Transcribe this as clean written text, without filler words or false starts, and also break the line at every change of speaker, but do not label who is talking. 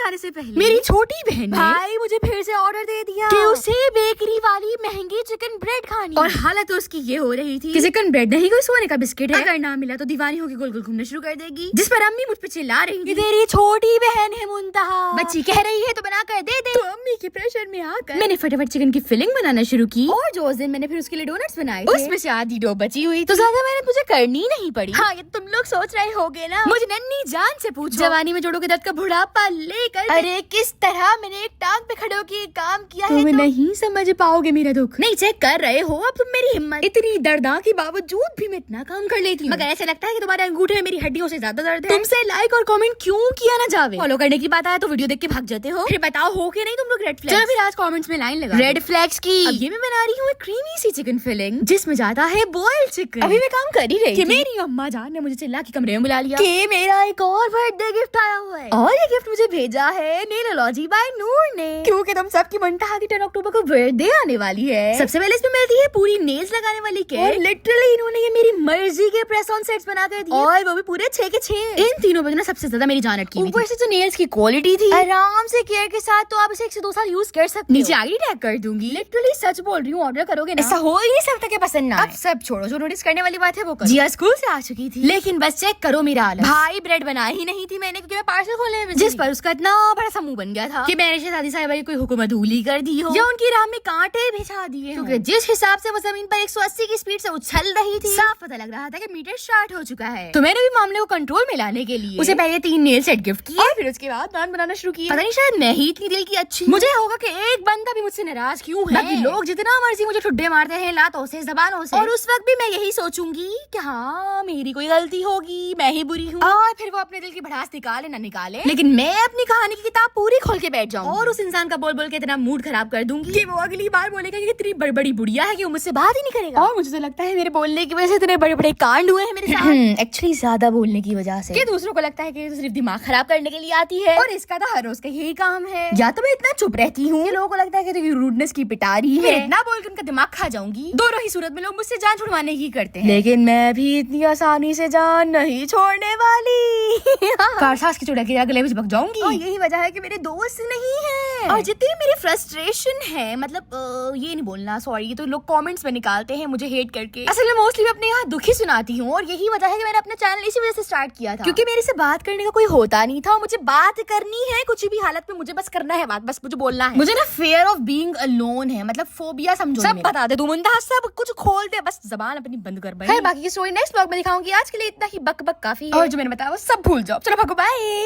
जाने से पहले
मेरी छोटी बहन ने
भाई मुझे फिर से ऑर्डर दे दिया
कि उसे बेकरी वाली महंगी चिकन ब्रेड खानी
और हालत तो उसकी ये हो रही थी
कि चिकन ब्रेड नहीं कोई सोने का बिस्किट है।
अगर ना मिला तो दीवानी होकर गोल गोल घूमना शुरू कर देगी, जिस पर अम्मी मुझ पे चिल्ला रही
ये
थी।
तेरी छोटी बहन है मुंतहा,
बच्ची कह रही है तो बना कर दे दे।
तो अम्मी के प्रेशर में आकर
मैंने फटाफट चिकन की फिलिंग बनाना शुरू की
और जो उस दिन मैंने फिर उसके लिए डोनट्स बनाए थे,
उसमें से आधी डो बची हुई
तो ज्यादा मेहनत मुझे करनी नहीं पड़ी।
हाँ, ये तुम लोग सोच रहे होगे ना,
मुझे नन्ही जान से पूछो,
जवानी में जोड़ों के दर्द का बुढ़ापा लेकर
अरे किस तरह मैंने एक टांग पे खड़े होकर ये काम किया है।
तुम
तो
नहीं समझ पाओगे मेरा दुख।
नहीं चेक कर रहे हो अब तुम मेरी हिम्मत।
इतनी दर्दा के बावजूद भी मैं इतना काम कर लेती हूँ,
मगर ऐसा लगता है कि तुम्हारे अंगूठे में मेरी हड्डियों से ज्यादा दर्द है।
तुमसे लाइक और कमेंट क्यों किया ना जावे।
फॉलो करने की बात आया तो वीडियो देख के भाग जाते हो।
फिर बताओ हो के नहीं तुम लोग रेड
चलो
फ्लैग्स।
फिर आज कमेंट्स में लाइन लगा
रेड फ्लैग्स की।
अब ये मैं बना रही हूँ एक क्रीमी सी चिकन फिलिंग
जिसमें जाता है बॉइल्ड चिकन।
अभी मैं काम कर ही रही
कि
थी
मेरी अम्मा जान ने मुझे चिल्ला के कमरे में बुला लिया
कि मेरा एक और बर्थडे गिफ्ट आया हुआ है और ये गिफ्ट मुझे भेजा है नेलोलॉजी बाय नूर ने,
क्योंकि तुम सबकी मुंतहा की 10 अक्टूबर को बर्थडे आने वाली है।
सबसे पहले इसमें मिलती है पूरी नेल्स लगाने वाली
और
किट
लिटरली इन्होंने ये मेरी मर्जी के प्रेस ऑन सेट्स बना कर दिए
और वो भी पूरे 6 के 6।
इन तीनों पे ना सबसे ज्यादा मेरी जान अटकी हुई
ऊपर
थी।
से जो नेल्स की क्वालिटी थी आराम से केयर के साथ तो आप इसे 1 से 2 साल यूज कर सकते हो।
नीचे आईडी टैग कर दूंगी।
लिटरली सच बोल रही हूँ, ऑर्डर करोगे ना
ऐसा हो ही नहीं सकता कि पसंद ना
अब
आए।
सब छोड़ो, जो नोटिस करने वाली बात है वो करो।
जिया स्कूल से आ चुकी थी,
लेकिन बस चेक करो मेरा हालत।
भाई ब्रेड बना ही नहीं थी मैंने, क्योंकि मैं पार्सल खोलने में
जिस पर उसका इतना बड़ा सा मुंह बन गया था
कि मैंने शहजादी साहिबा की कोई हुकूमत उली कर दी हो
या उनकी राह में कांटे बिछा दिए
क्योंकि
क्योंकि जिस हिसाब से वो जमीन पर 180 की स्पीड से उछल रही थी
साफ पता लग रहा था कि मीटर स्टार्ट हो चुका है।
तो मैंने भी मामले को कंट्रोल में लाने के लिए
उसे पहले 3 नेल सेट गिफ्ट किए
और फिर उसके बाद नान बनाना शुरू किया।
पता नहीं शायद मैं ही इतनी दिल की अच्छी
मुझे होगा कि एक बंदा भी मुझसे नाराज क्यों है।
बाकी लोग जितना मर्जी मुझे ठुड्डे मारते हैं लातों से जबानों से,
और उस वक्त भी मैं यही सोचूंगी कि हाँ मेरी कोई गलती होगी, मैं ही बुरी हूँ।
और फिर वो अपने दिल की भड़ास निकाले ना निकाले,
लेकिन मैं अपनी कहानी की किताब पूरी खोल के बैठ जाऊँ
और उस इंसान का बोल बोल के इतना मूड खराब कर दूंगी
कि वो अगली बार बोलेगा कि इतनी बड़ी बुढ़िया है कि वो मुझसे बात ही नहीं करेगा।
और मुझे तो लगता है मेरे बोलने की वजह से इतने बड़े बड़े कांड हुए हैं मेरे साथ
एक्चुअली ज्यादा बोलने की वजह से
कि दूसरों को लगता है कि ये तो सिर्फ दिमाग खराब करने के लिए आती है,
और इसका तो हर रोज का यही काम है।
या तो मैं इतना चुप रहती हूँ
कि लोगों को लगता है कि रूडनेस की पिटारी
फिर
है,
इतना बोल के उनका दिमाग खा जाऊंगी।
दोनों ही सूरत में लोग मुझसे जान छुड़वाने की करते हैं।
लेकिन मैं भी इतनी आसानी से जान नहीं छोड़ने वाली कारसास की चुड़ा के अगले भी चिपक जाऊंगी।
और यही वजह है कि मेरे दोस्त नहीं है।
और जितनी मेरी फ्रस्ट्रेशन है, मतलब ये नहीं बोलना सॉरी, ये तो लोग कमेंट्स में निकालते हैं मुझे हेट करके।
असल में मोस्टली मैं अपने यहाँ दुखी सुनाती हूँ और यही वजह है कि मैंने अपना चैनल इसी वजह से स्टार्ट किया था,
क्योंकि मेरे से बात करने का कोई होता नहीं था और मुझे
बात करनी है कुछ भी हालत में, मुझे बस करना है बात, बस मुझे बोलना है।
मुझे ना फेयर ऑफ बीइंग अलोन है, मतलब फोबिया समझो।
सब बता दे, तू मुंतहा सब कुछ खोल दे, बस जबान अपनी बंद कर भाई।
बाकी की स्टोरी नेक्स्ट ब्लॉग में दिखाऊंगी, आज के लिए इतना ही बक बक काफी है।
और जो मैंने बताया वो सब भूल जाओ। चलो भागो, बाय।